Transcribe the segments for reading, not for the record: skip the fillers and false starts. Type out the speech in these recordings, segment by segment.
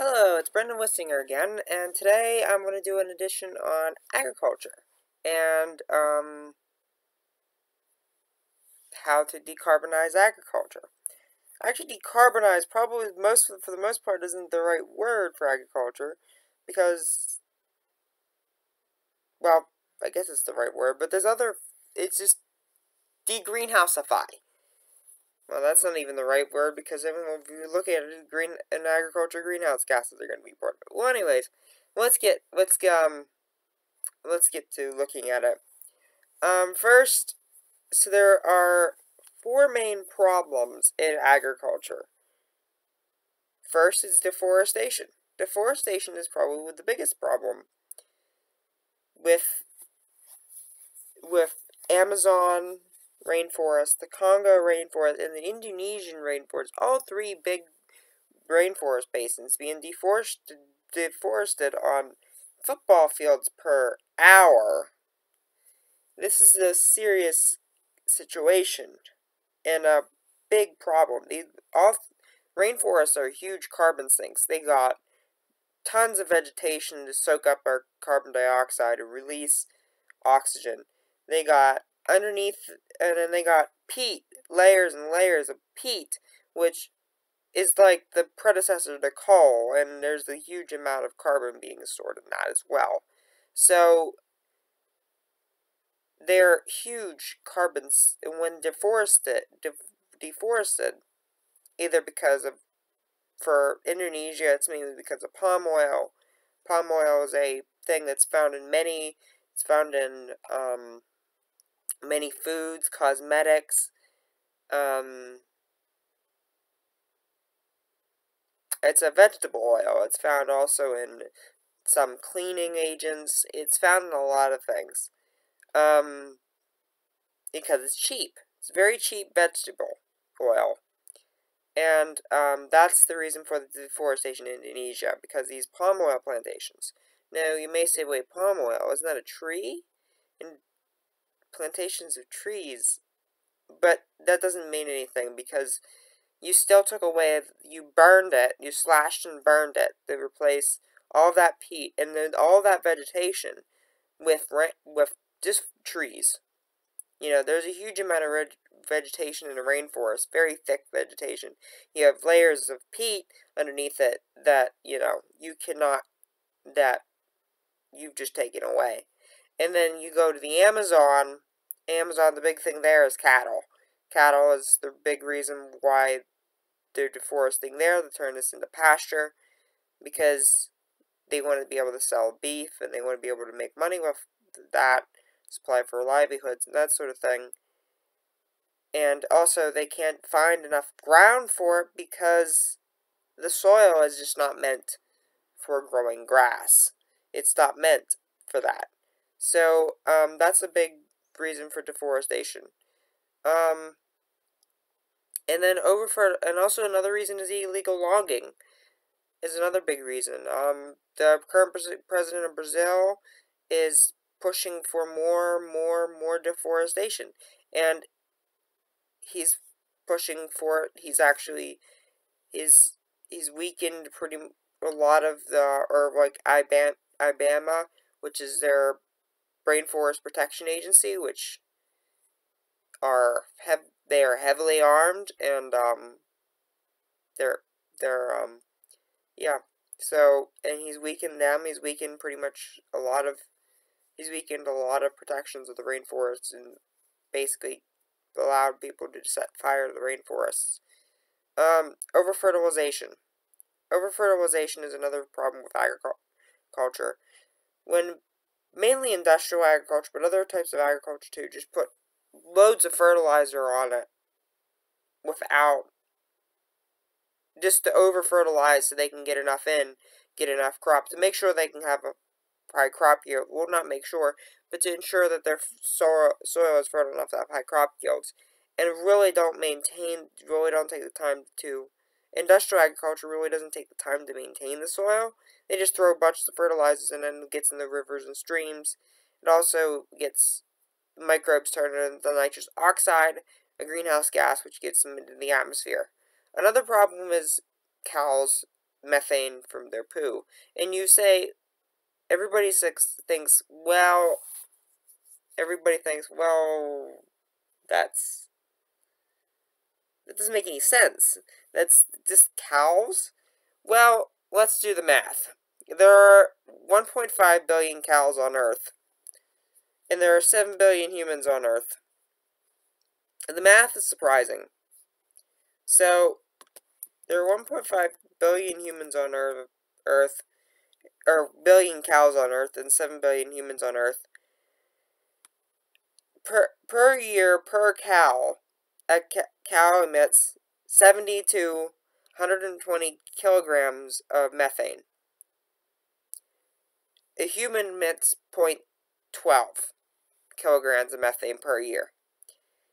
Hello, it's Brendan Wissinger again, and today I'm going to do an edition on agriculture and how to decarbonize agriculture. Actually, decarbonize probably for the most part isn't the right word for agriculture because, well, I guess it's the right word, but it's just de-greenhouseify. Well, that's not even the right word because even if you look at it, in agriculture, greenhouse gases are going to be important. Well, anyways, let's get to looking at it. First, so there are four main problems in agriculture. First is deforestation. Deforestation is probably the biggest problem with Amazon rainforest, the Congo rainforest, and the Indonesian rainforest. All three big rainforest basins being deforested on football fields per hour. This is a serious situation and a big problem. All rainforests are huge carbon sinks. They got tons of vegetation to soak up our carbon dioxide and release oxygen. They got underneath, and then they got peat, layers and layers of peat, which is like the predecessor to coal, and there's a huge amount of carbon being stored in that as well. So they're huge carbons when deforested, either because of, for Indonesia, it's mainly because of palm oil. Palm oil is a thing that's found in many foods, cosmetics. It's a vegetable oil. It's found also in some cleaning agents. It's found in a lot of things. Because it's cheap. It's very cheap vegetable oil. And that's the reason for the deforestation in Indonesia, because these palm oil plantations. Now, you may say, wait, palm oil, isn't that a tree? And plantations of trees. But that doesn't mean anything, because you still took away, you burned it, you slashed and burned it to replace all that peat and then all that vegetation with just trees. You know, there's a huge amount of vegetation in the rainforest, very thick vegetation. You have layers of peat underneath it that, that you've just taken away. And then you go to the Amazon. Amazon, the big thing there is cattle. Cattle is the big reason why they're deforesting there. They turn this into pasture because they want to be able to sell beef and they want to be able to make money with that, supply for livelihoods and that sort of thing. And also, they can't find enough ground for it because the soil is just not meant for growing grass. It's not meant for that. So, that's a big reason for deforestation. And then and also another reason is illegal logging. Is another big reason. The current president of Brazil is pushing for more deforestation, and he's pushing for it. He's weakened a lot of IBAMA, which is their rainforest protection agency, which they are heavily armed, and they're yeah. So, and he's weakened them. He's weakened a lot of protections of the rainforests and basically allowed people to set fire to the rainforests. Overfertilization. Overfertilization is another problem with agriculture. When mainly industrial agriculture, but other types of agriculture too, just put loads of fertilizer on it without, just to over fertilize so they can get enough crop to make sure they can have a high crop yield. Well, not make sure, but to ensure that their soil is fertile enough to have high crop yields. And really don't take the time to, industrial agriculture really doesn't take the time to maintain the soil. They just throw a bunch of fertilizers and then it gets in the rivers and streams. It also gets microbes turned into nitrous oxide, a greenhouse gas, which gets them into the atmosphere. Another problem is cows methane from their poo. And you say, everybody thinks, well, that doesn't make any sense. That's just cows? Well, let's do the math. There are 1.5 billion cows on Earth, and there are 7 billion humans on Earth. And the math is surprising. So, there are 1.5 billion humans on Earth, or billion cows on Earth, and 7 billion humans on Earth. Per year, per cow, a cow emits 70 to 120 kilograms of methane. A human emits 0.12 kilograms of methane per year.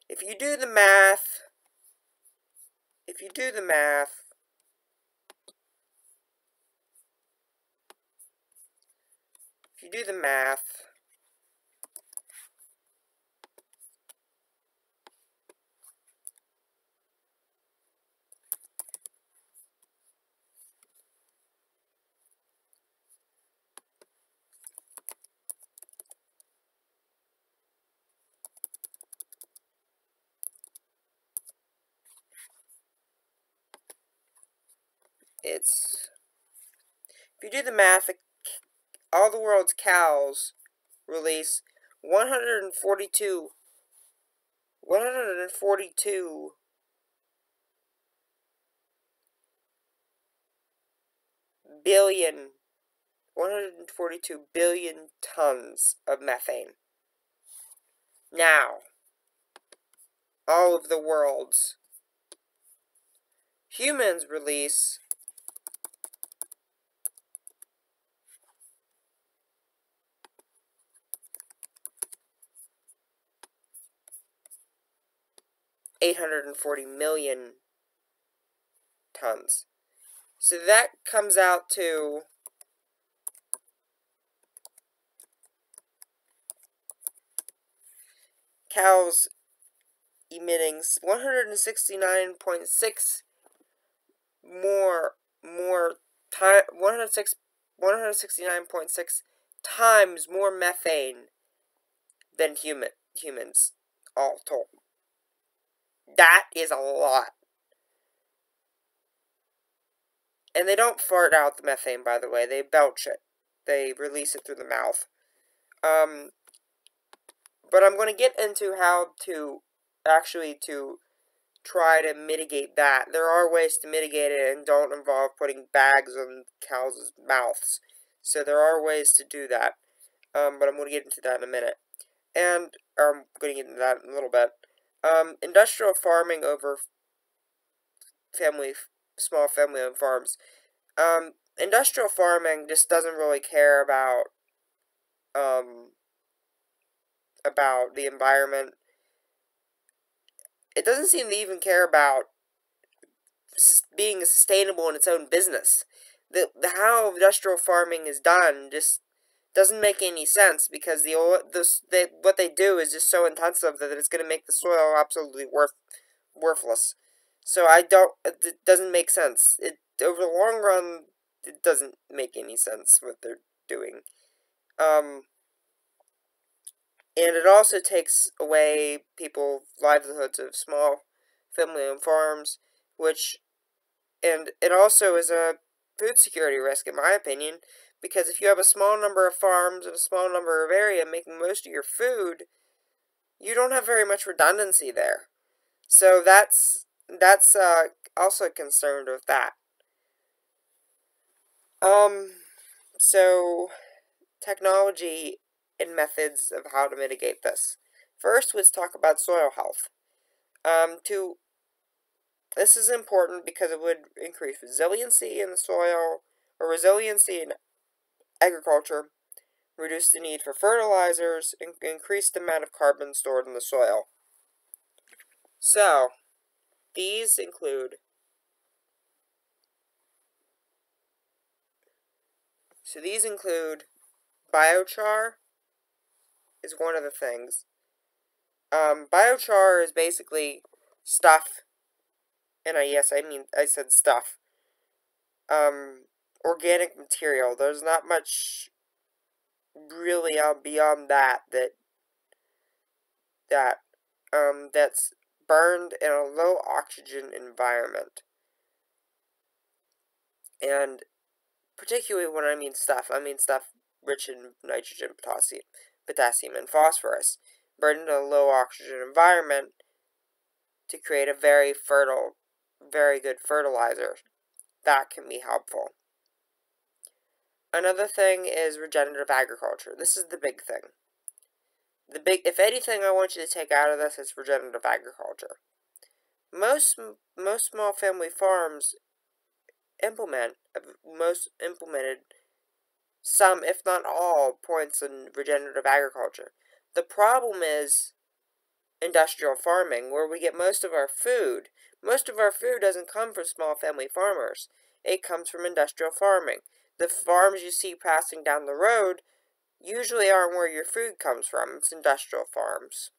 If you do the math, all the world's cows release 142 billion 142 billion tons of methane. Now, all of the world's humans release 840 million tons. So that comes out to cows emitting 169.6 169.6 times more methane than humans all told. That is a lot. And they don't fart out the methane, by the way. They belch it. They release it through the mouth. But I'm going to get into how to try to mitigate that. There are ways to mitigate it and don't involve putting bags on cows' mouths. So there are ways to do that. But I'm going to get into that in a minute. And I'm going to get into that in a little bit. Industrial farming over small family-owned farms. Industrial farming just doesn't really care about the environment. It doesn't seem to even care about being sustainable in its own business. How industrial farming is done just doesn't make any sense, because what they do is just so intensive that it's going to make the soil absolutely worthless. So it doesn't make sense. Over the long run, it doesn't make any sense what they're doing. And it also takes away people's livelihoods of small family-owned farms, and it also is a food security risk, in my opinion, because if you have a small number of farms and a small number of area making most of your food, you don't have very much redundancy there. So that's also concerned with that. So technology and methods of how to mitigate this. First, let's talk about soil health. This is important because it would increase resiliency in the soil, or resiliency in agriculture, reduce the need for fertilizers, and increase the amount of carbon stored in the soil. So, these include biochar is one of the things. Biochar is basically stuff, and I said stuff. organic material. There's not much really beyond that's burned in a low oxygen environment. And particularly when I mean stuff rich in nitrogen, potassium, and phosphorus, burned in a low oxygen environment to create a very good fertilizer. That can be helpful. Another thing is regenerative agriculture. This is the big thing. If anything I want you to take out of this, is regenerative agriculture. Most small family farms implemented some, if not all, points in regenerative agriculture. The problem is industrial farming, where we get most of our food. Most of our food doesn't come from small family farmers. It comes from industrial farming. The farms you see passing down the road usually aren't where your food comes from. It's industrial farms.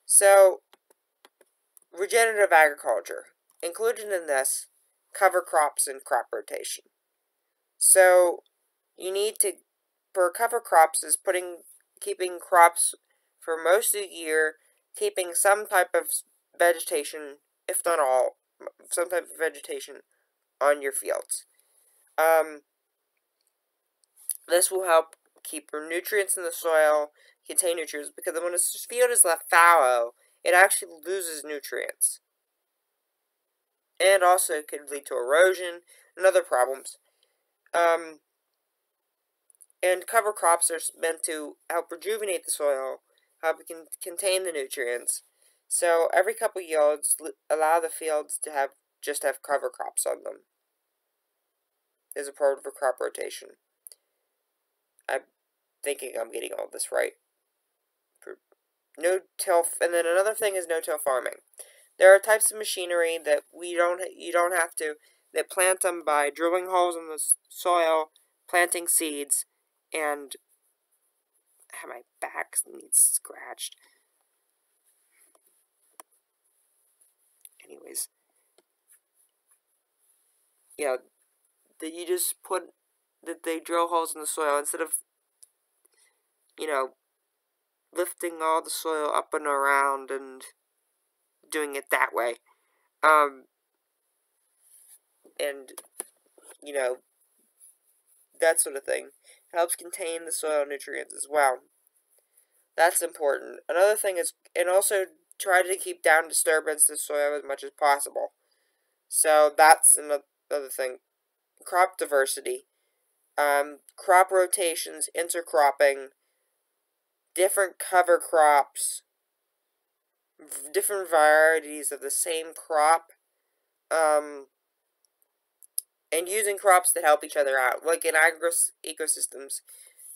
So, regenerative agriculture. Included in this, cover crops and crop rotation. So, you need to, for cover crops, is keeping crops for most of the year, keeping some type of vegetation, if not all, some type of vegetation on your fields. This will help keep nutrients in the soil, contain nutrients, because when a field is left fallow, it actually loses nutrients. And also could lead to erosion and other problems. And cover crops are meant to help rejuvenate the soil, help contain the nutrients. So every couple yields, allow the fields to just have cover crops on them. As a part of a crop rotation. I'm thinking I'm getting all this right. No-till, and then another thing is no-till farming. There are types of machinery that you don't have to, that plant them by drilling holes in the soil, planting seeds, and my back needs scratched. Anyways, yeah, that you just that they drill holes in the soil instead of, lifting all the soil up and around and doing it that way. And, that sort of thing. It helps contain the soil nutrients as well. That's important. Another thing is, and also try to keep down disturbance to the soil as much as possible. So that's another thing. Crop diversity. Crop rotations, intercropping, different cover crops, different varieties of the same crop, and using crops that help each other out. Like in ecosystems,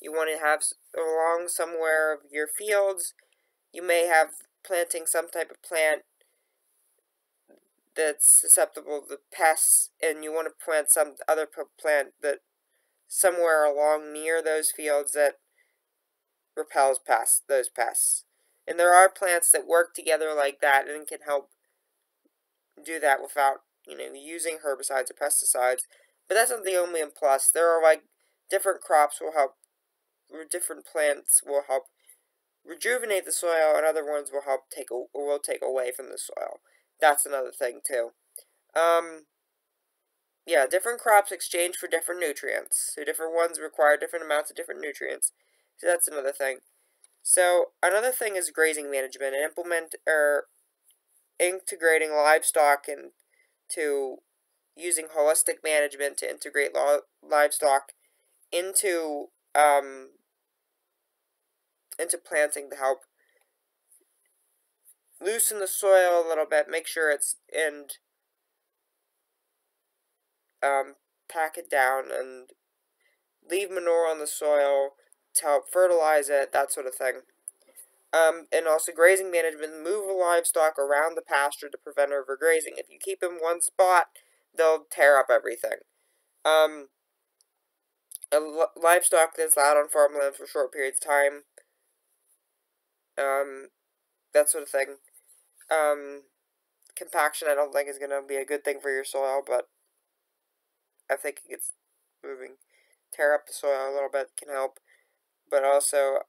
you want to have along somewhere of your fields, you may have planting some type of plant that's susceptible to pests, and you want to plant some other plant that somewhere along near those fields that repels those pests. And there are plants that work together like that and can help do that without, using herbicides or pesticides. But that's not the only plus. There are different crops will help, different plants will help rejuvenate the soil, and other ones will take away from the soil. That's another thing too. Yeah, different crops exchange for different nutrients. So different ones require different amounts of different nutrients. So that's another thing. So another thing is grazing management, and integrating livestock to using holistic management to integrate livestock into planting to help loosen the soil a little bit, make sure pack it down and leave manure on the soil to help fertilize it, that sort of thing. And also grazing management, move the livestock around the pasture to prevent overgrazing. If you keep them in one spot, they'll tear up everything. Livestock that's allowed on farmland for short periods of time, that sort of thing. Compaction I don't think is going to be a good thing for your soil, but I think it gets moving, tear up the soil a little bit can help, but also,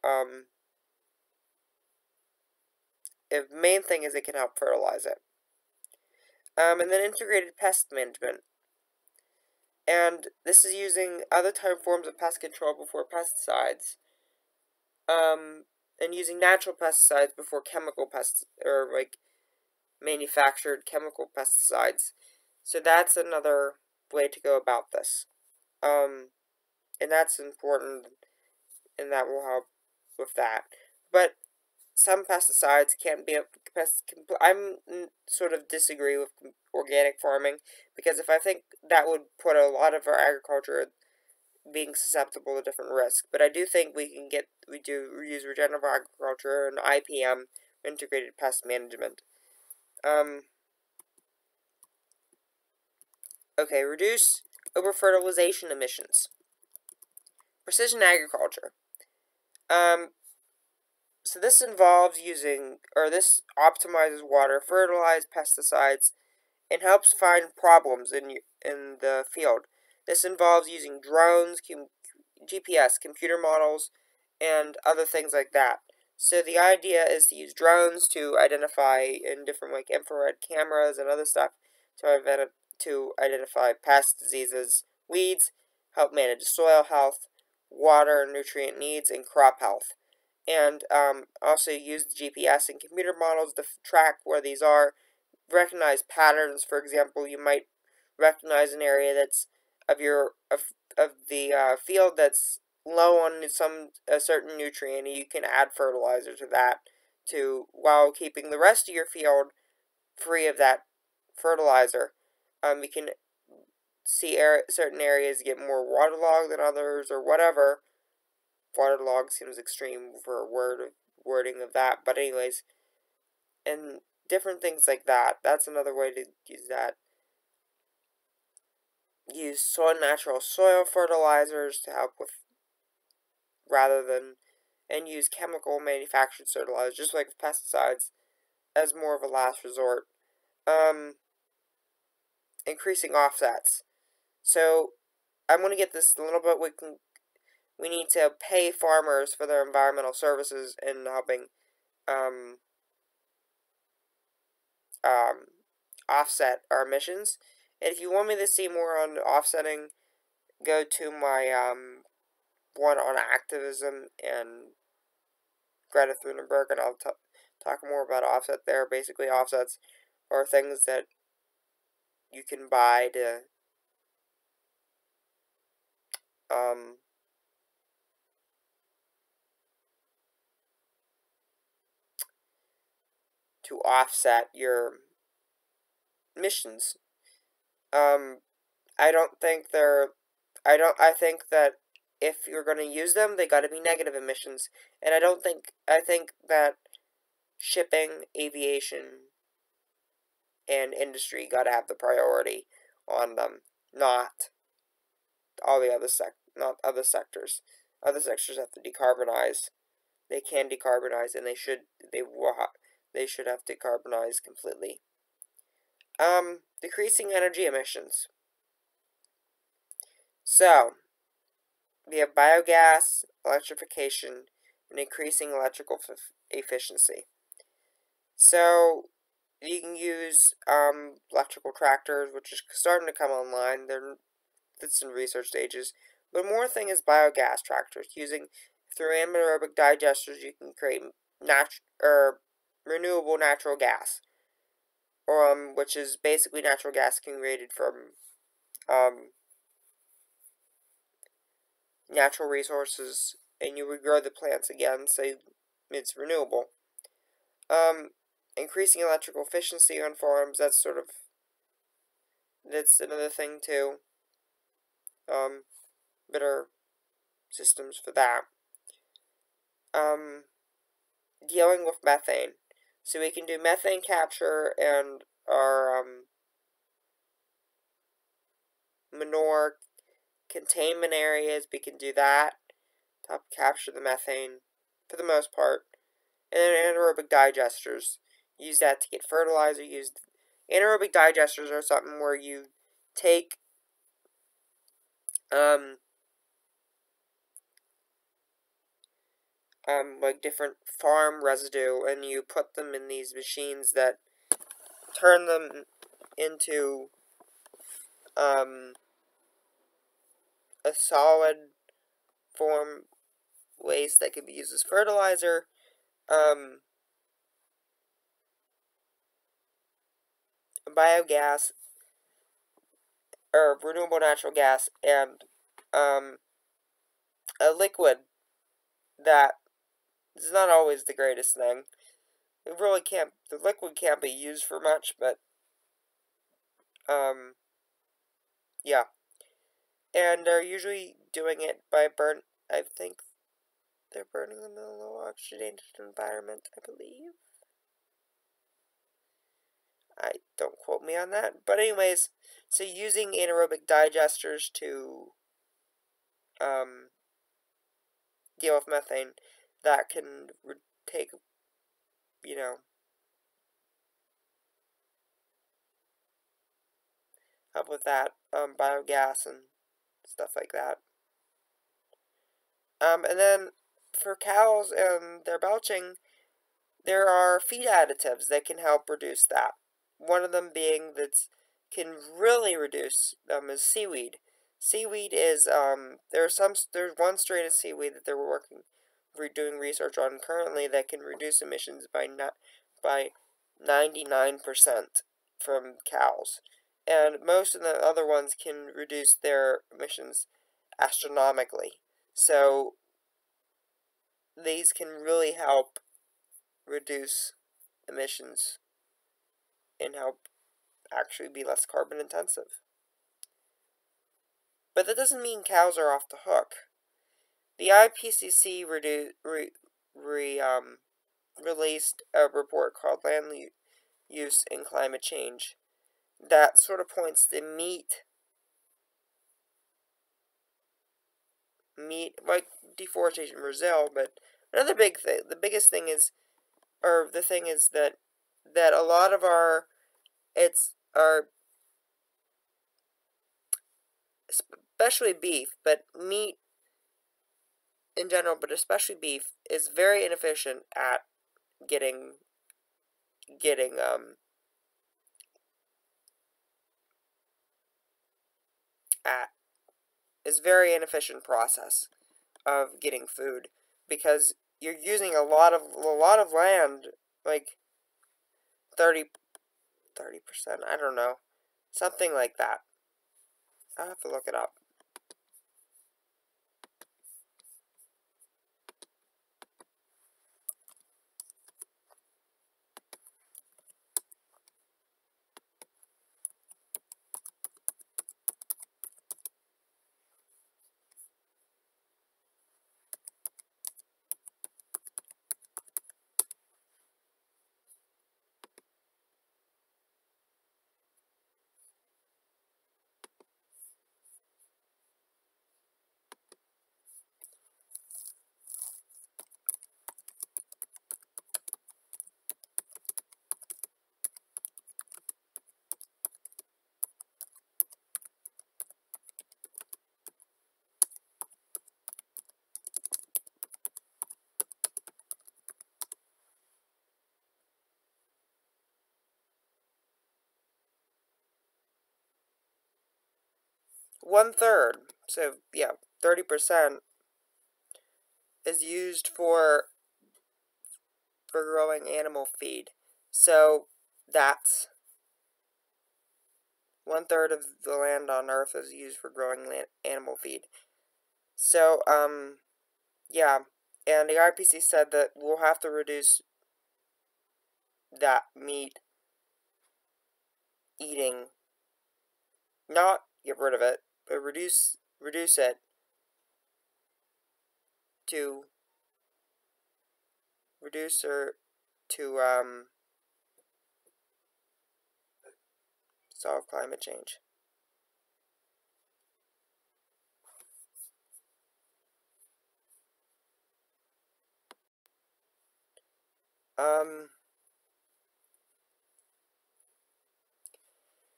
the main thing is it can help fertilize it. And then integrated pest management. And this is using other type forms of pest control before pesticides. And using natural pesticides before chemical pests, or like manufactured chemical pesticides. So that's another way to go about this. And that's important, and that will help with that. But some pesticides can't be I'm sort of disagree with organic farming, because if I think that would put a lot of our agriculture being susceptible to different risks. But I do think we do use regenerative agriculture and IPM, integrated pest management. Okay, reduce over-fertilization emissions. Precision agriculture. So this involves this optimizes water, fertilized pesticides, and helps find problems in the field. This involves using drones, GPS, computer models, and other things like that. So the idea is to use drones to identify, in different like infrared cameras and other stuff, to identify pests, diseases, weeds, help manage soil health, water and nutrient needs, and crop health. And also use the GPS and computer models to track where these are, recognize patterns. For example, you might recognize an area that's of the field that's low on a certain nutrient, and you can add fertilizer to that while keeping the rest of your field free of that fertilizer. You can see certain areas get more waterlogged than others, or whatever. Waterlogged seems extreme for wording of that, but anyways, and different things like that. That's another way to use that. Use natural soil fertilizers to help with, and use chemical manufactured fertilizers, just like pesticides, as more of a last resort. Increasing offsets. So I'm going to get this a little bit. We need to pay farmers for their environmental services in helping offset our emissions. And if you want me to see more on offsetting, go to my one on activism and Greta Thunberg, and I'll talk more about offset there. Basically, offsets are things that you can buy to offset your emissions. I don't think they're. I think that if you're going to use them, they got to be negative emissions. And I think that shipping, aviation, and industry got to have the priority on them, not all the not other sectors. Other sectors have to decarbonize. They can decarbonize, and they should have decarbonized completely. Decreasing energy emissions. So, we have biogas, electrification, and increasing electrical efficiency. So, you can use electrical tractors, which is starting to come online. It's in research stages. But more thing is biogas tractors. Through anaerobic digesters, you can create renewable natural gas, which is basically natural gas created from natural resources, and you regrow the plants again, so it's renewable. Increasing electrical efficiency on farms, that's another thing too. Better systems for that. Dealing with methane. So we can do methane capture and our manure containment areas. We can do that to help capture the methane for the most part. And then anaerobic digesters. Use that to get fertilizer. Anaerobic digesters are something where you take like different farm residue, and you put them in these machines that turn them into a solid form waste that can be used as fertilizer, biogas, or renewable natural gas, and a liquid that is not always the greatest thing. It really can't. The liquid can't be used for much, but yeah. And they're usually doing it by I think they're burning them in a low oxygenated environment, I believe. Don't quote me on that. But anyways, so using anaerobic digesters to deal with methane, that can take, you know, help with that, biogas and stuff like that. And then for cows and their belching, there are feed additives that can help reduce that. One of them being that can really reduce them is seaweed. Seaweed is there's one strain of seaweed that doing research on currently that can reduce emissions by 99% from cows, and most of the other ones can reduce their emissions astronomically. So these can really help reduce emissions and help actually be less carbon intensive. But that doesn't mean cows are off the hook. The IPCC released a report called Land Use and Climate Change that sort of points to meat like deforestation in Brazil, but another big thing, the biggest thing is, or the thing is that a lot of our especially beef, but meat in general, but especially beef, is very inefficient at getting at is very inefficient process of getting food, because you're using a lot of land, like 30%, I don't know, something like that. I'll have to look it up. One third, so yeah, 30% is used for growing animal feed. So that's one third of the land on Earth is used for growing animal feed. So yeah, and the IPCC said that we'll have to reduce that meat eating, not get rid of it, but reduce it to solve climate change.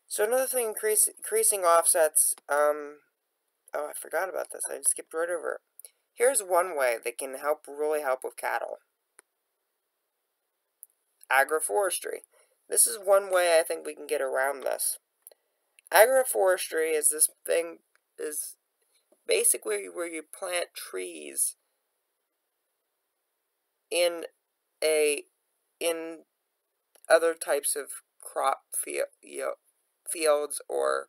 So another thing, increasing offsets Oh, I forgot about this. I skipped right over it. Here's one way that can really help with cattle. Agroforestry. This is one way I think we can get around this. Agroforestry is this thing, is basically where you plant trees in other types of fields or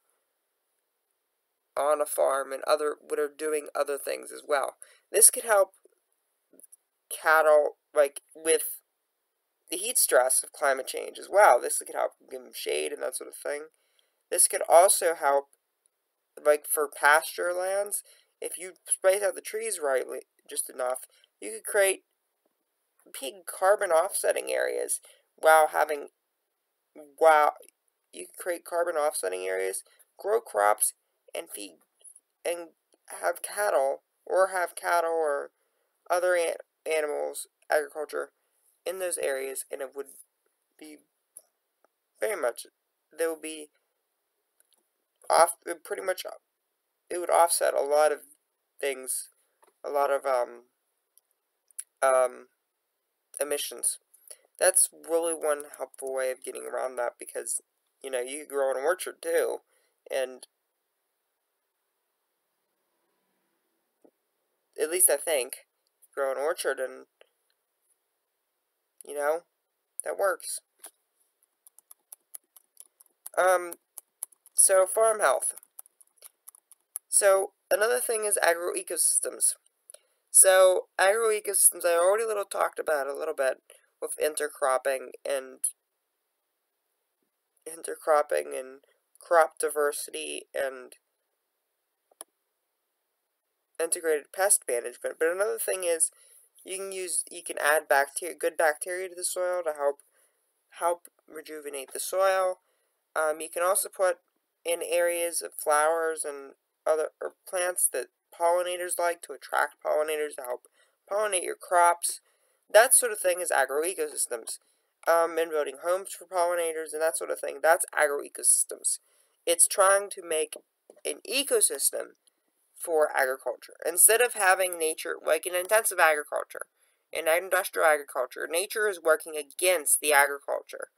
on a farm and what are doing other things as well. This could help cattle, like, with the heat stress of climate change as well. This could help give them shade and that sort of thing. This could also help, like, for pasture lands. If you space out the trees rightly, just enough, you could create big carbon offsetting areas while you can create carbon offsetting areas, grow crops, and feed and have cattle or other animals, agriculture in those areas, and it would be very much, they would be off, pretty much, it would offset a lot of things, a lot of emissions. That's really one helpful way of getting around that, because, you know, you could grow an orchard too, and at least I think, grow an orchard, and, you know, that works. So farm health. So another thing is agroecosystems. So agroecosystems, I already talked about a little bit with intercropping and crop diversity and integrated pest management. But another thing is you can add good bacteria to the soil to help rejuvenate the soil. You can also put in areas of flowers and other plants that pollinators like, to attract pollinators to help pollinate your crops. That sort of thing is agroecosystems. And building homes for pollinators and that sort of thing. That's agroecosystems. It's trying to make an ecosystem for agriculture. Instead of having nature, like in intensive agriculture, in industrial agriculture, nature is working against the agriculture.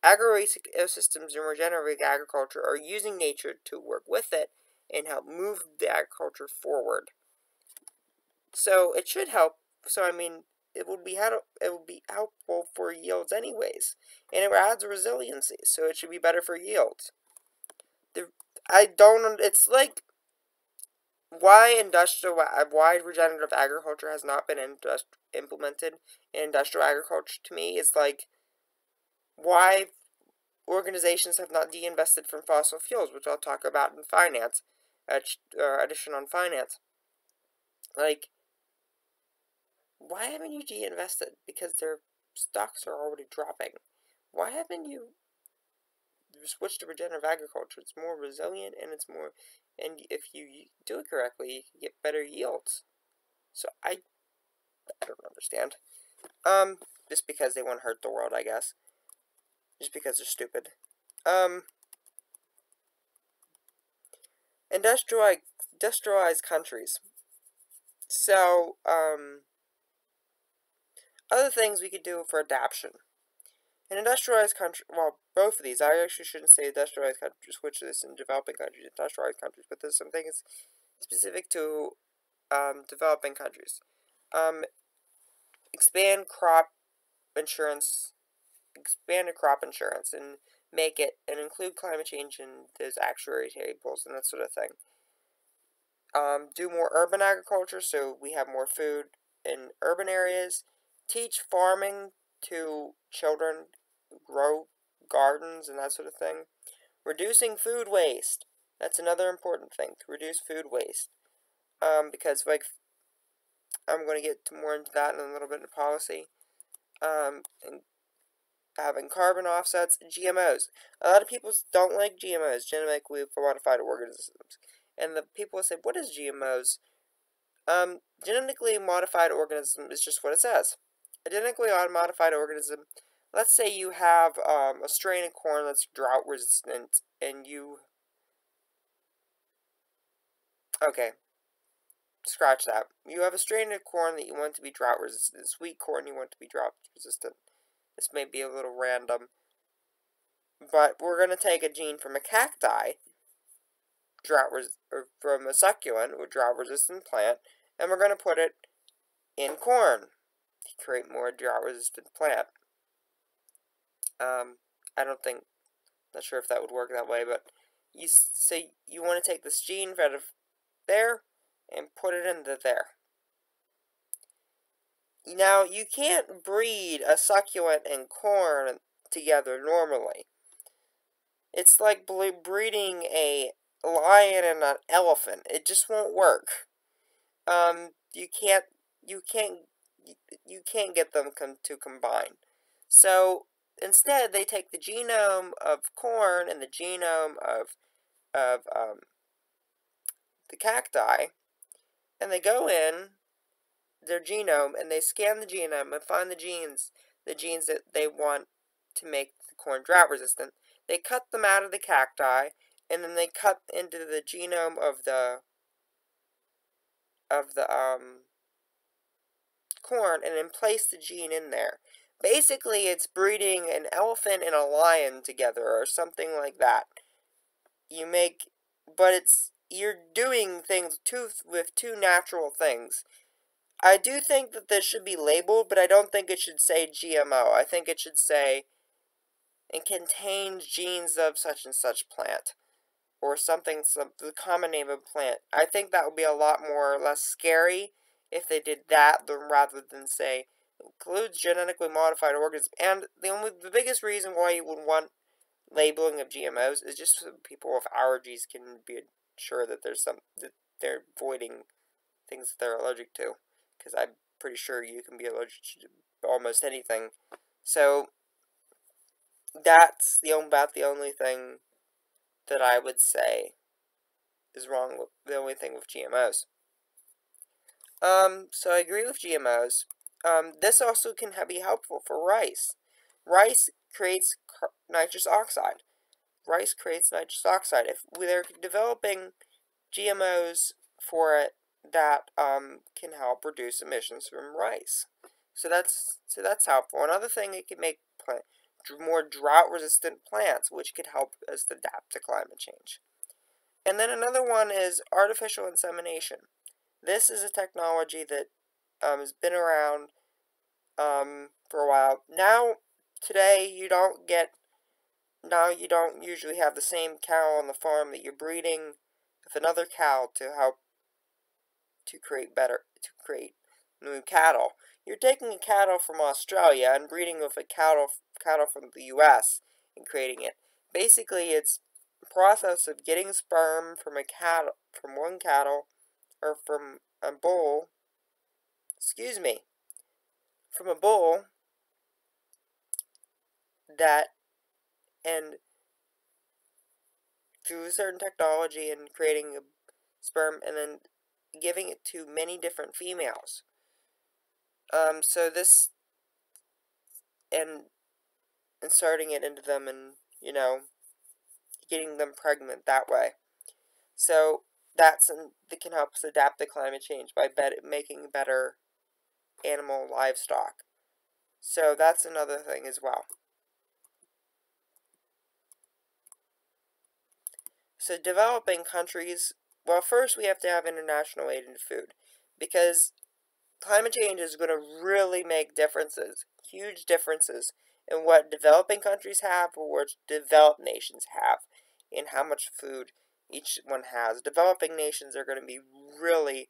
Agroecosystems in regenerative agriculture are using nature to work with it and help move the agriculture forward. So it should help. So I mean, it would be helpful for yields anyways, and it adds resiliency. So it should be better for yields. It's like why regenerative agriculture has not been implemented in industrial agriculture, to me, is like why organizations have not de-invested from fossil fuels, which I'll talk about in finance, edition on finance. Like, why haven't you de-invested? Because their stocks are already dropping. Why haven't you switched to regenerative agriculture? It's more resilient, and if you do it correctly, you can get better yields. So I don't understand. Just because they want to hurt the world, I guess. Just because they're stupid. Industrialized countries. So, other things we could do for adaptation. In industrialized countries, well, both of these, I actually shouldn't say industrialized countries, which is in developing countries, industrialized countries, but there's some things specific to developing countries. Expand crop insurance and make it and include climate change in those actuary tables and that sort of thing. Do more urban agriculture so we have more food in urban areas. Teach farming to children, grow gardens and that sort of thing. Reducing food waste. That's another important thing, to reduce food waste. Because, like, I'm going to get more into that in a little bit in policy. And having carbon offsets, GMOs. A lot of people don't like GMOs, genetically modified organisms. And the people say, what is GMOs? Genetically modified organism is just what it says. A genetically modified organism, let's say you have a strain of corn that's drought resistant, and you Okay, scratch that. You have a strain of corn that you want to be drought resistant. Sweet corn you want to be drought resistant. This may be a little random, but we're going to take a gene from a cacti, or from a succulent, or drought-resistant plant, and we're going to put it in corn to create more drought-resistant plant. I don't think, not sure if that would work that way, but you say you want to take this gene out of there and put it into there. Now, you can't breed a succulent and corn together normally. It's like breeding a lion and an elephant. It just won't work. You can't get them to combine. So instead, they take the genome of corn and the genome of the cacti, and they go in their genome and they scan the genome and find the genes that they want to make the corn drought resistant. They cut them out of the cacti, and then they cut into the genome of the corn and then place the gene in there. Basically, it's breeding an elephant and a lion together or something like that. You're doing things with two natural things. I do think that this should be labeled, but I don't think it should say GMO. I think it should say it contains genes of such and such plant, or the common name of a plant. I think that would be a lot less scary if they did that rather than say includes genetically modified organisms. And the biggest reason why you would want labeling of GMOs is just so people with allergies can be sure that that they're avoiding things that they're allergic to. Because I'm pretty sure you can be allergic to almost anything. So that's about the only thing that I would say is wrong with the only thing with GMOs. So I agree with GMOs. This also can be helpful for rice. Rice creates nitrous oxide. Rice creates nitrous oxide. If they're developing GMOs for it that can help reduce emissions from rice. So that's helpful. Another thing, it can make more drought-resistant plants, which could help us adapt to climate change. And then another one is artificial insemination. This is a technology that has been around for a while. Today, you don't usually have the same cow on the farm that you're breeding with another cow to help to create new cattle. You're taking a cattle from Australia and breeding with a cattle from the U.S. and creating it. Basically, it's a process of getting sperm from one cattle, or from a bull. From a bull and through a certain technology and creating a sperm and then giving it to many different females. So this and inserting it into them and getting them pregnant that way. So that can help us adapt to climate change by making better animal livestock. So that's another thing as well. So developing countries, well, first we have to have international aid into food, because climate change is going to really make huge differences, in what developing countries have or what developed nations have, in how much food each one has. Developing nations are going to be really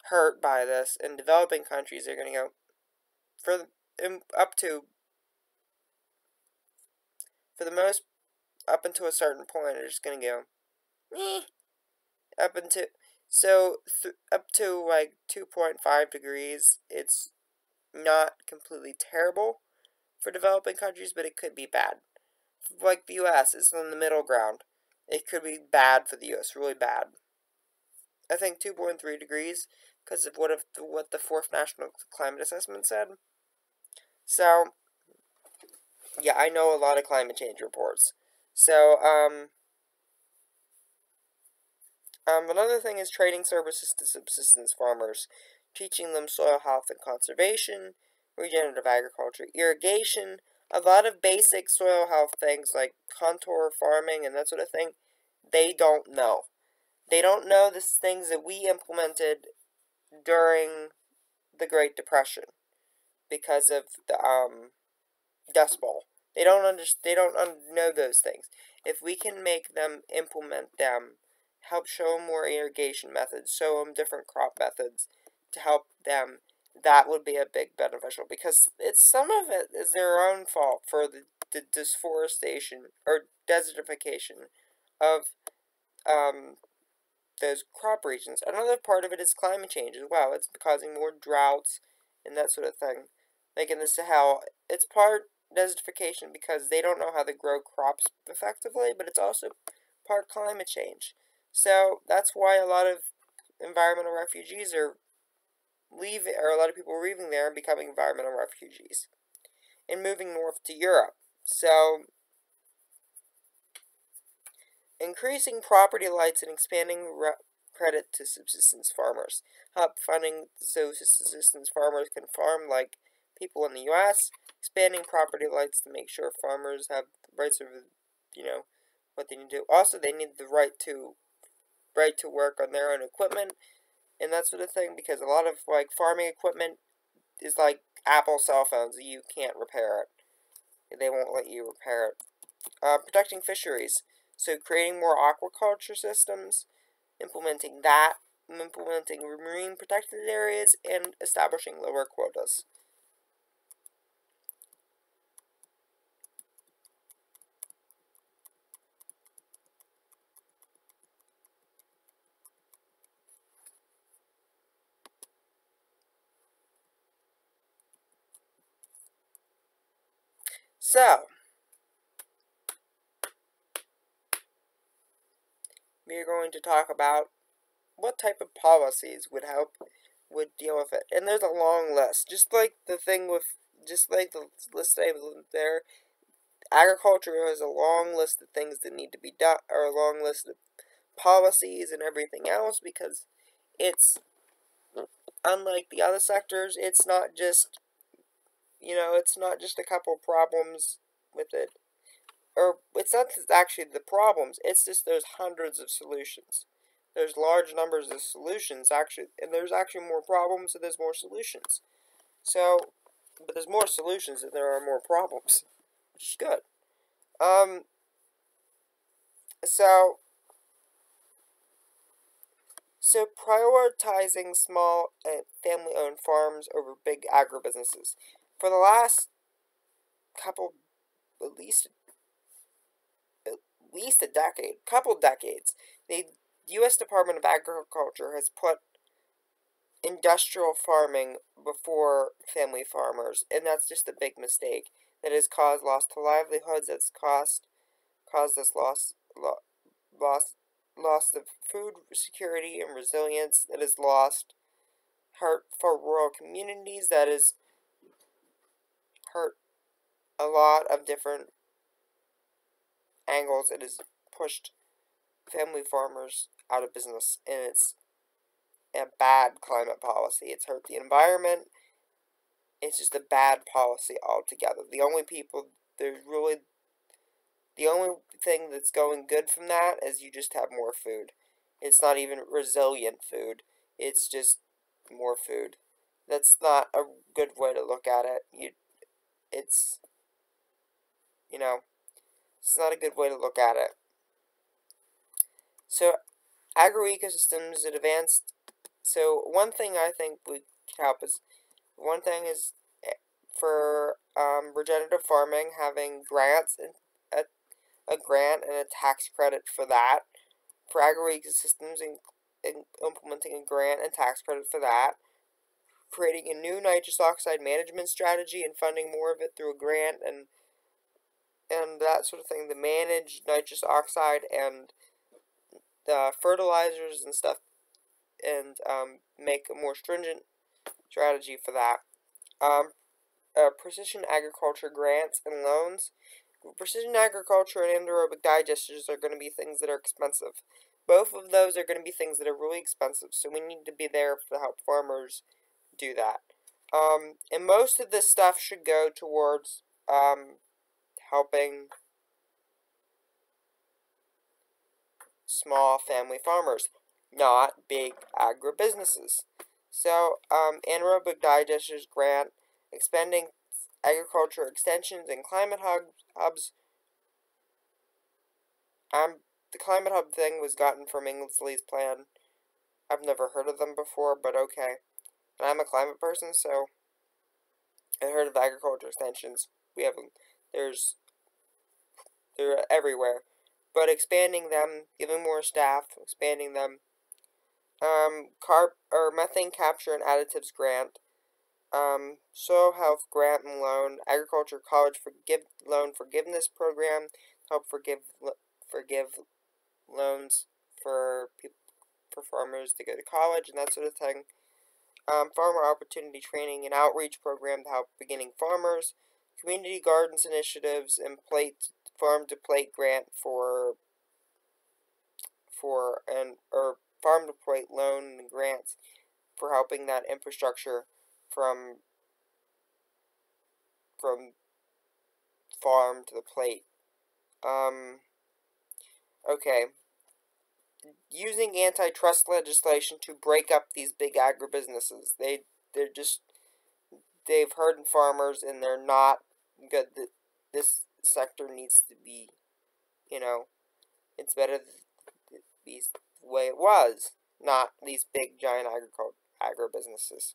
hurt by this, and developing countries are going to go up until a certain point, are just going to go, up to like 2.5 degrees. It's not completely terrible for developing countries, but it could be bad. Like the U.S. is in the middle ground. It could be bad for the U.S., really bad. I think 2.3 degrees, because of what the fourth National Climate Assessment said. So, yeah, I know a lot of climate change reports. So, Another thing is training services to subsistence farmers, teaching them soil health and conservation, regenerative agriculture, irrigation, a lot of basic soil health things like contour farming and that sort of thing, they don't know. They don't know the things that we implemented during the Great Depression because of the Dust Bowl. They don't know those things. If we can make them implement them, help show them more irrigation methods, show them different crop methods to help them, that would be a big beneficial, because some of it is their own fault for the deforestation or desertification of those crop regions. Another part of it is climate change as well. It's causing more droughts and that sort of thing. Like in the Sahel, it's part desertification because they don't know how to grow crops effectively, but it's also part climate change. So that's why a lot of environmental refugees are leaving, or a lot of people are leaving there and becoming environmental refugees and moving north to Europe. So increasing property rights and expanding credit to subsistence farmers. Help funding so subsistence farmers can farm like people in the U.S. Expanding property rights to make sure farmers have rights of, what they need to do. Also, they need the right to work on their own equipment and that sort of thing, because a lot of farming equipment is like Apple cell phones. You can't repair it. They won't let you repair it. Protecting fisheries. So creating more aquaculture systems, implementing marine protected areas, and establishing lower quotas. So, we are going to talk about what type of policies would deal with it. And there's a long list. Just like the list I have there, agriculture has a long list of things that need to be done, or a long list of policies and everything else, because it's, unlike the other sectors, it's not just, a couple problems with it. Or, it's not actually the problems, it's just there's hundreds of solutions. There's large numbers of solutions, actually, and there's actually more problems, so there's more solutions. So, but there's more solutions than there are more problems, which is good. So prioritizing small family-owned farms over big agribusinesses. For the last couple, at least a couple decades, the U.S. Department of Agriculture has put industrial farming before family farmers, and that's just a big mistake. That has caused loss to livelihoods. That's caused us loss of food security and resilience. That has hurt for rural communities. That has hurt a lot of different angles. It has pushed family farmers out of business, and it's a bad climate policy. It's hurt the environment. It's just a bad policy altogether. The only thing that's going good from that is you just have more food. It's not even resilient food. It's just more food. That's not a good way to look at it. It's not a good way to look at it. So, agroecosystems advanced. So, one thing I think would help is, for regenerative farming, having grants and a grant and a tax credit for that. For agroecosystems, implementing a grant and tax credit for that. Creating a new nitrous oxide management strategy and funding more of it through a grant and that sort of thing to manage nitrous oxide and the fertilizers and stuff, and make a more stringent strategy for that. Precision agriculture grants and loans. Precision agriculture and anaerobic digesters are going to be things that are expensive, both of those are going to be things that are really expensive, so we need to be there to help farmers do that. And most of this stuff should go towards helping small family farmers, not big agribusinesses. So, anaerobic digesters grant, expanding agriculture extensions and climate hubs. The climate hub thing was gotten from Inglesley's plan. I've never heard of them before, but okay. And I'm a climate person, so I heard of agriculture extensions. We have them. They're everywhere. But expanding them, giving more staff, expanding them. Methane capture and additives grant. Soil health grant and loan. Agriculture college loan forgiveness program. Help forgive loans for farmers to go to college and that sort of thing. Farmer opportunity training and outreach program to help beginning farmers. Community gardens initiatives and farm to plate grant or farm to plate loan and grants for helping that infrastructure from farm to the plate. Okay. Using antitrust legislation to break up these big agribusinesses. They've hurt farmers and they're not good. This sector needs to be, it's better to be the way it was, not these big giant agribusinesses.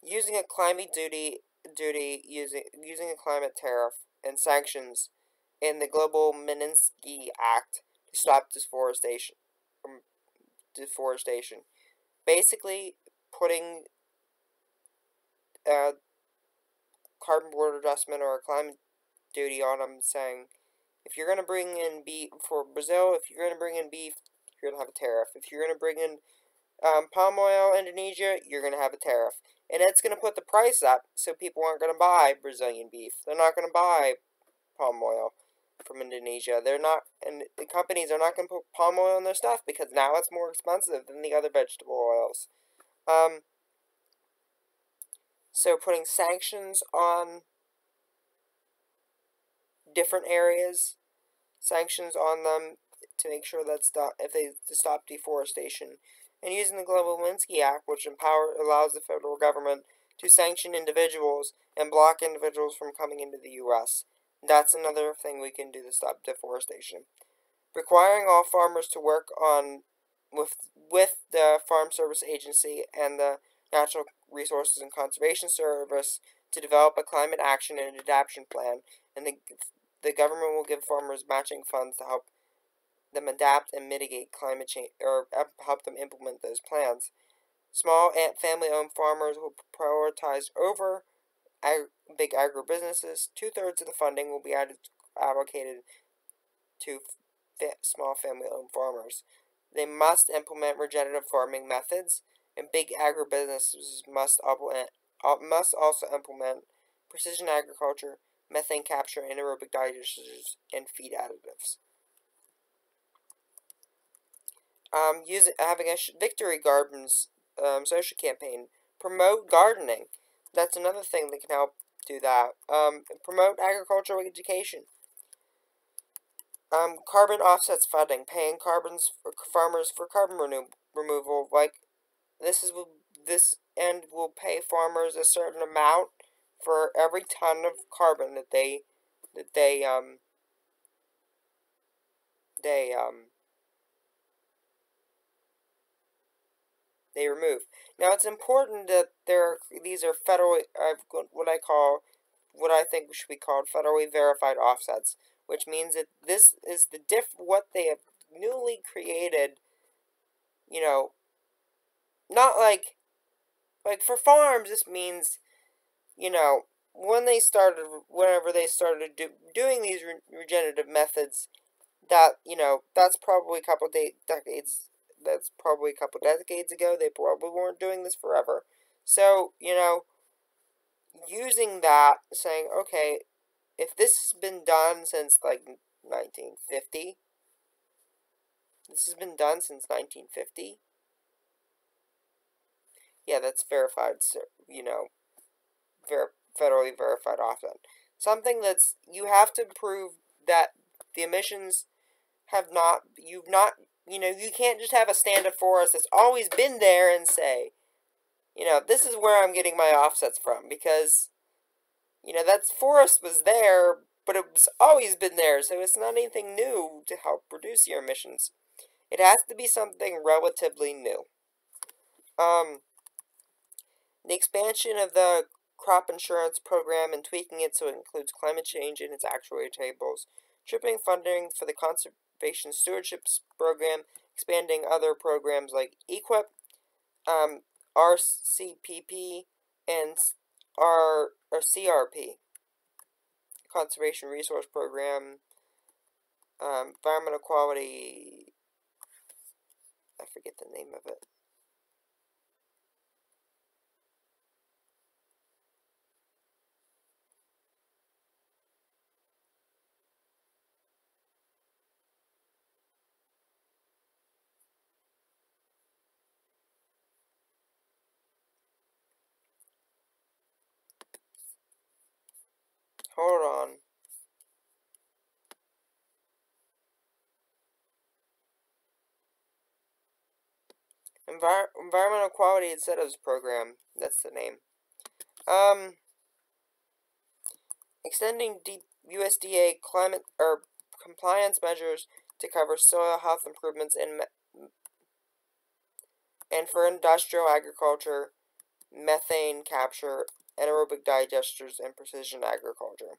Using a climate using a climate tariff and sanctions in the Global Magnitsky Act to stop deforestation. Basically, putting carbon border adjustment or a climate duty on them, saying if you're going to bring in beef for Brazil, if you're going to bring in beef, you're going to have a tariff. If you're going to bring in palm oil, Indonesia, you're going to have a tariff. And it's going to put the price up, so people aren't going to buy Brazilian beef. They're not going to buy palm oil from Indonesia. And the companies are not going to put palm oil in their stuff because now it's more expensive than the other vegetable oils. So putting sanctions on different areas, sanctions on them to make sure to stop deforestation, and using the Global Magnitsky Act, which allows the federal government to sanction individuals and block individuals from coming into the U.S. That's another thing we can do to stop deforestation. Requiring all farmers to work with the Farm Service Agency and the Natural Resources and Conservation Service to develop a climate action and adaptation plan, and the government will give farmers matching funds to help them adapt and mitigate climate change, or help them implement those plans. Small family-owned farmers will prioritize over big agribusinesses. 2/3 of the funding will be allocated to small family-owned farmers. They must implement regenerative farming methods, and big agribusinesses must also implement precision agriculture, methane capture, anaerobic digesters, and feed additives. Having a Victory Gardens social campaign. Promote gardening. That's another thing that can help do that. Promote agricultural education. Carbon offsets funding. Paying farmers for carbon removal. This will pay farmers a certain amount for every ton of carbon that they remove. Now, it's important that these are federally, what I think should be called federally verified offsets, which means that this is what they have newly created. Not like for farms, this means, whenever they started doing these regenerative methods, that's probably a couple decades. That's probably a couple decades ago. They probably weren't doing this forever. So, using that, saying, okay, if this has been done since, 1950, This has been done since 1950. Yeah, that's verified, federally verified often. Something that's, you have to prove that the emissions you can't just have a stand of forest that's always been there and say, this is where I'm getting my offsets from, because, that forest was there, but it was always been there, so it's not anything new to help reduce your emissions. It has to be something relatively new. The expansion of the crop insurance program and tweaking it so it includes climate change in its actuary tables, tripling funding for the conservation stewardship program, expanding other programs like EQIP, RCPP, and CRP, Conservation Resource Program, Environmental Quality, I forget the name of it. Hold on. Environmental Quality Incentives Program. That's the name. Extending USDA climate or compliance measures to cover soil health improvements and for industrial agriculture, methane capture, anaerobic digesters, and precision agriculture.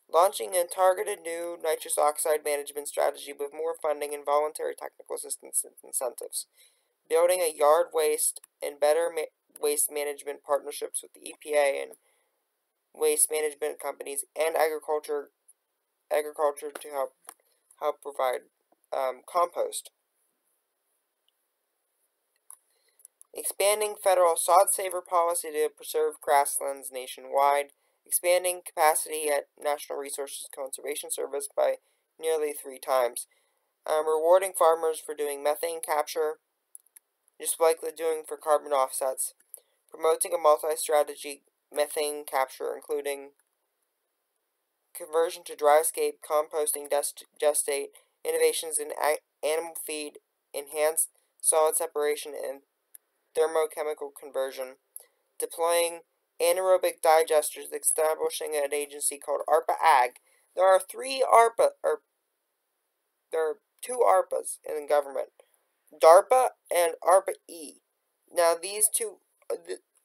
Launching a targeted new nitrous oxide management strategy with more funding and voluntary technical assistance and incentives. Building a yard waste and better waste management partnerships with the EPA and waste management companies and agriculture to help provide compost. Expanding federal sod saver policy to preserve grasslands nationwide. Expanding capacity at National Resources Conservation Service by nearly 3 times. Rewarding farmers for doing methane capture, just like they're doing for carbon offsets. Promoting a multi-strategy methane capture, including conversion to dryscape, composting, gestate, innovations in animal feed, enhanced solid separation, and thermochemical conversion, deploying anaerobic digesters, establishing an agency called ARPA-AG. There are 2 ARPAs in the government, DARPA and ARPA-E. Now these two,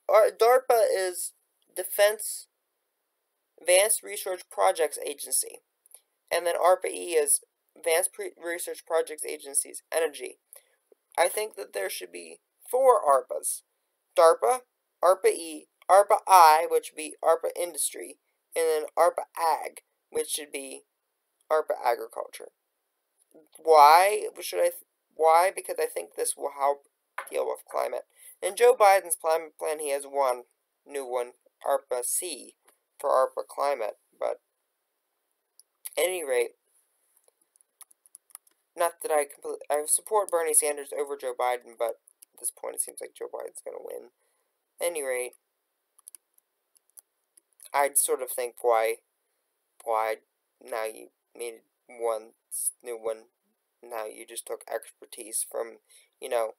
DARPA is Defense Advanced Research Projects Agency, and then ARPA-E is Advanced Research Projects Agency's Energy. I think that there should be 4 ARPAs. DARPA, ARPA-E, ARPA-I, which would be ARPA Industry, and then ARPA-AG, which should be ARPA Agriculture. Why? Why? Because I think this will help deal with climate. In Joe Biden's climate plan, he has one new one, ARPA-C, for ARPA Climate. But at any rate, not that I support Bernie Sanders over Joe Biden, but at this point it seems like Joe Biden's going to win. At any rate, I'd sort of think why now you made one new one. Now you just took expertise from, you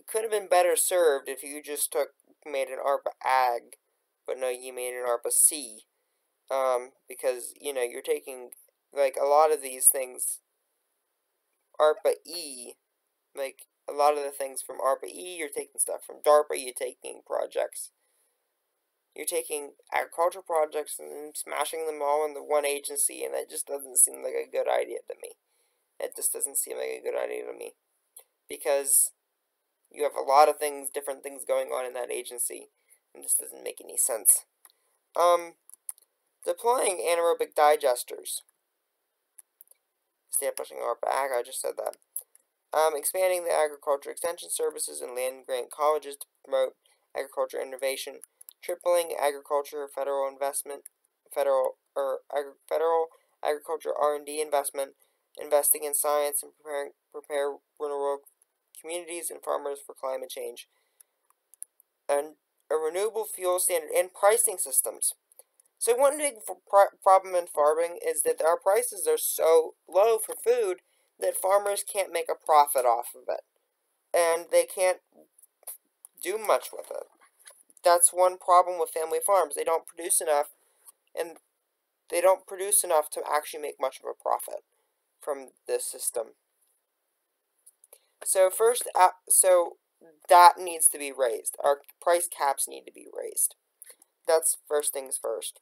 could have been better served if you just made an ARPA Ag, but no, you made an ARPA C. Because, you're taking, like, a lot of these things, ARPA E, like, a lot of the things from ARPA E, you're taking stuff from DARPA, you're taking projects. You're taking agricultural projects and smashing them all into one agency, and that just doesn't seem like a good idea to me. It just doesn't seem like a good idea to me. Because you have a lot of different things going on in that agency, and this doesn't make any sense. Deploying anaerobic digesters. Establishing ARPA Ag, I just said that. Expanding the agriculture extension services and land grant colleges to promote agriculture innovation. Tripling agriculture federal investment, federal agriculture R&D investment, investing in science and prepare rural communities and farmers for climate change, and a renewable fuel standard and pricing systems. So one big problem in farming is that our prices are so low for food that farmers can't make a profit off of it, and they can't do much with it. That's one problem with family farms. They don't produce enough, and they don't produce enough to actually make much of a profit from this system. So so that needs to be raised. Our price caps need to be raised. That's first things first.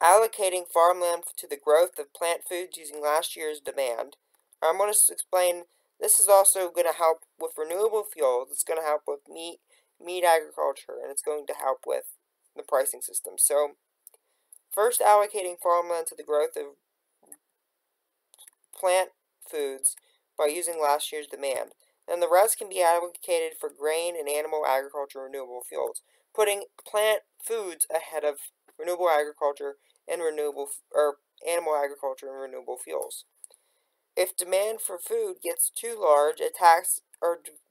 Allocating farmland to the growth of plant foods using last year's demand. I'm going to explain, this is also going to help with renewable fuels, it's going to help with meat agriculture, and it's going to help with the pricing system. So, first allocating farmland to the growth of plant foods by using last year's demand. Then the rest can be allocated for grain and animal agriculture renewable fuels, putting plant foods ahead of renewable agriculture and animal agriculture and renewable fuels. If demand for food gets too large,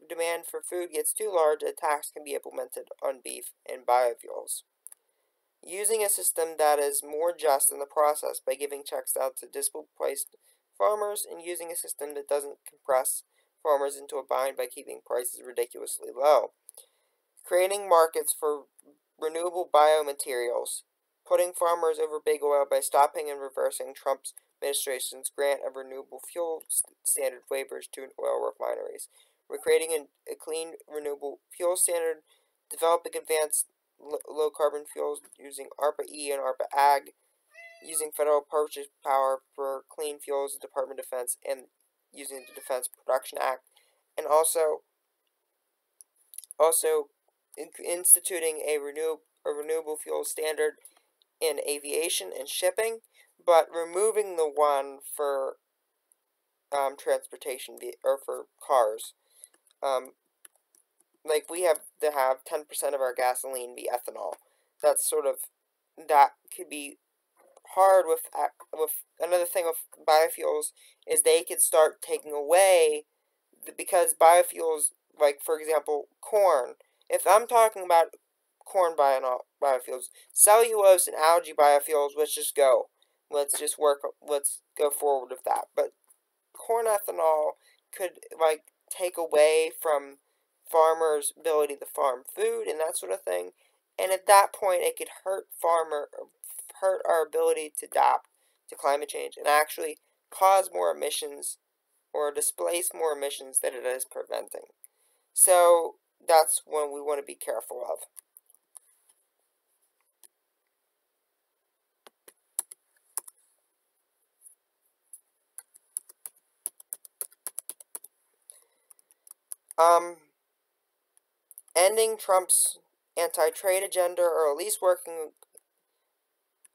demand for food gets too large, a tax can be implemented on beef and biofuels. Using a system that is more just in the process by giving checks out to displaced farmers, and using a system that doesn't compress farmers into a bind by keeping prices ridiculously low. Creating markets for renewable biomaterials. Putting farmers over big oil by stopping and reversing Trump's administration's grant of renewable fuel standard waivers to oil refineries. We're creating a clean renewable fuel standard, developing advanced low-carbon fuels using ARPA-E and ARPA-Ag, using federal purchase power for clean fuels, the Department of Defense, and using the Defense Production Act, and also instituting a renewable fuel standard in aviation and shipping, but removing the one for transportation or for cars. Like we have to have 10% of our gasoline be ethanol. That could be hard with another thing with biofuels is they could start taking away because biofuels, like for example corn. If I'm talking about corn biofuels, cellulose and algae biofuels, let's go forward with that. But corn ethanol could take away from farmers' ability to farm food and that sort of thing, and at that point it could hurt our ability to adapt to climate change and actually cause more emissions or displace more emissions than it is preventing. So that's one we want to be careful of. Ending Trump's anti-trade agenda, or at least working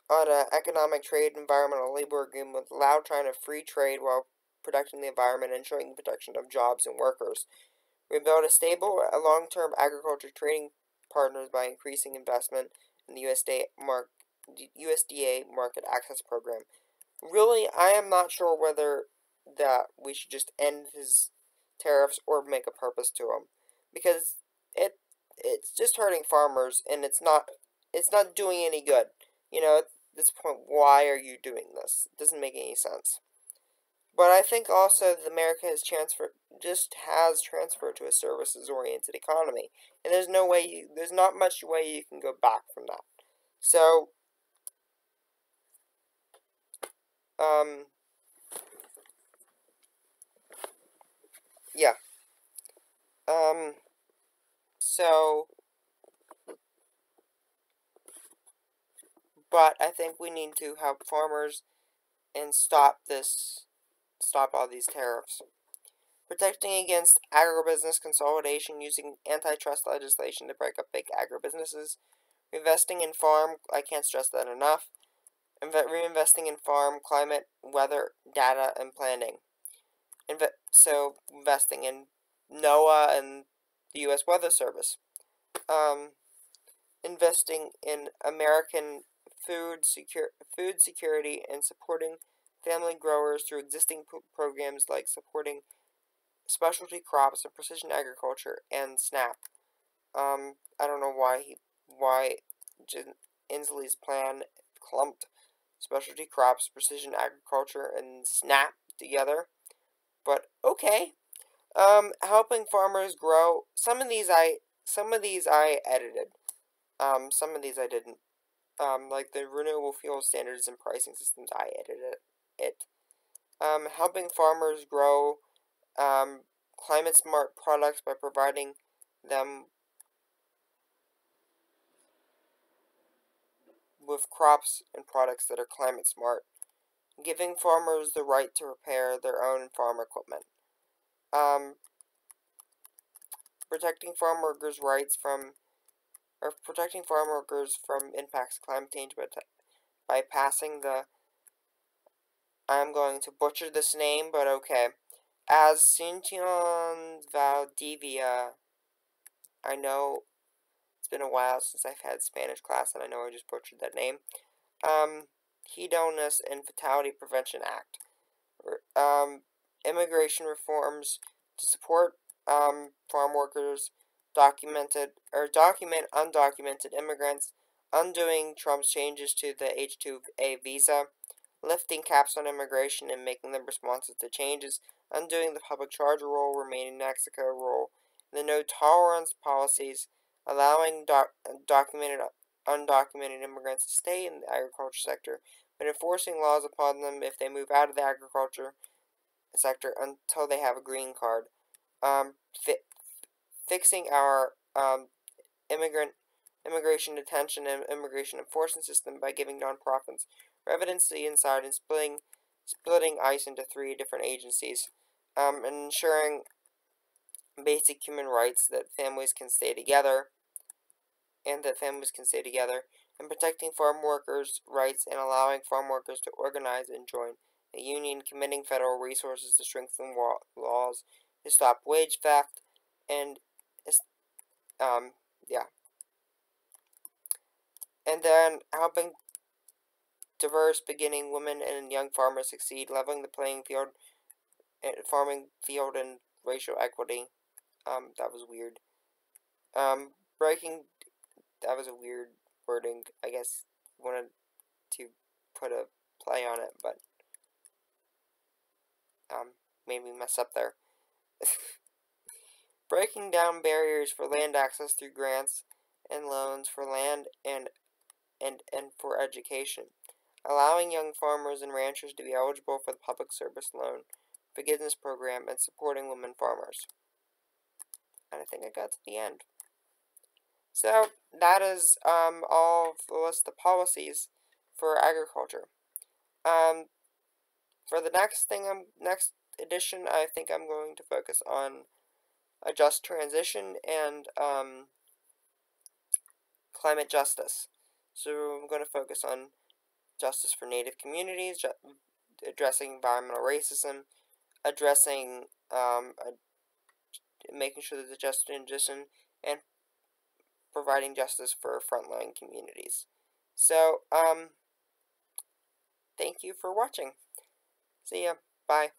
on an economic trade environmental labor agreement would allow China free trade while protecting the environment and ensuring the protection of jobs and workers. We build a stable, long-term agriculture trading partners by increasing investment in the USDA market access program. Really, I am not sure whether that we should just end his tariffs or make a purpose to them, because it's just hurting farmers and it's not doing any good. At this point, why are you doing this? It doesn't make any sense. But I think also that America has transferred to a services-oriented economy, and there's not much way you can go back from that. So, yeah. But I think we need to help farmers and stop all these tariffs. Protecting against agribusiness consolidation using antitrust legislation to break up big agribusinesses. Investing in farm, I can't stress that enough. Reinvesting in farm, climate, weather, data, and planning. Investing in NOAA and the U.S. Weather Service. Investing in American food security and supporting family growers through existing programs like supporting specialty crops and precision agriculture and SNAP. I don't know why Inslee's plan clumped specialty crops, precision agriculture, and SNAP together, but okay. Helping farmers grow. Some of these I edited. Some of these I didn't. Like the renewable fuel standards and pricing systems, I edited it. Helping farmers grow climate smart products by providing them with crops and products that are climate smart. Giving farmers the right to repair their own farm equipment. Protecting farm workers' rights from protecting farm workers from impacts of climate change by passing the, I'm going to butcher this name, but okay, Asunción Valdivia. I know it's been a while since I've had Spanish class, and I know I just butchered that name. Hedonist and Fatality Prevention Act. Immigration reforms to support farm workers, document undocumented immigrants, undoing Trump's changes to the H-2A visa, lifting caps on immigration and making them responsive to changes, undoing the public charge rule, remaining Mexico rule, the no-tolerance policies, allowing undocumented immigrants to stay in the agriculture sector, but enforcing laws upon them if they move out of the agriculture sector until they have a green card. Fixing our immigration detention and immigration enforcement system by giving nonprofits residency inside and splitting ICE into 3 different agencies, and ensuring basic human rights that families can stay together, and protecting farm workers' rights and allowing farm workers to organize and join a union, committing federal resources to strengthen laws to stop wage theft, and yeah. And then helping diverse beginning women and young farmers succeed, leveling the playing field, farming field, and racial equity. That was weird. That was a weird wording. I guess wanted to put a play on it, but made me mess up there. Breaking down barriers for land access through grants and loans for land and for education. Allowing young farmers and ranchers to be eligible for the public service loan forgiveness program and supporting women farmers. And I think I got to the end. So that is all of the list of policies for agriculture. For the next edition, I think I'm going to focus on a just transition and climate justice. So I'm going to focus on justice for Native communities, addressing environmental racism, addressing making sure there's a just transition, and providing justice for frontline communities. So, thank you for watching. See ya. Bye.